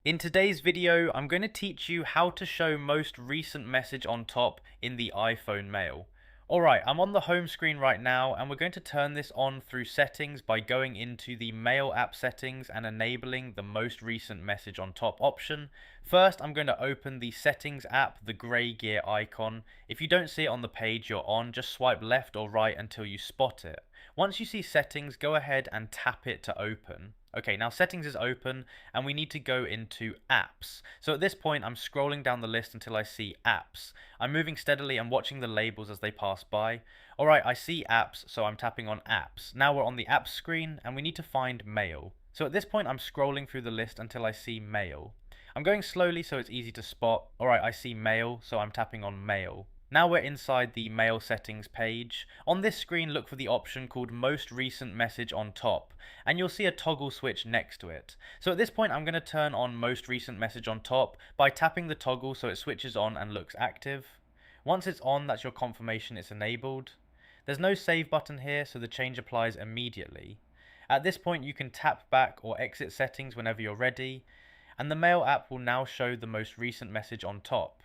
In today's video, I'm going to teach you how to show most recent message on top in the iPhone mail. Alright, I'm on the home screen right now and we're going to turn this on through settings by going into the mail app settings and enabling the most recent message on top option. First, I'm going to open the settings app, the grey gear icon. If you don't see it on the page you're on, just swipe left or right until you spot it. Once you see settings, go ahead and tap it to open. Okay, now settings is open and we need to go into apps. So at this point, I'm scrolling down the list until I see apps. I'm moving steadily and watching the labels as they pass by. Alright, I see apps, so I'm tapping on apps. Now we're on the apps screen and we need to find mail. So at this point, I'm scrolling through the list until I see mail. I'm going slowly so it's easy to spot. Alright, I see mail, so I'm tapping on mail. Now we're inside the mail settings page. On this screen, look for the option called most recent message on top, and you'll see a toggle switch next to it. So at this point, I'm going to turn on most recent message on top by tapping the toggle so it switches on and looks active. Once it's on, that's your confirmation it's enabled. There's no save button here, so the change applies immediately. At this point, you can tap back or exit settings whenever you're ready, and the mail app will now show the most recent message on top.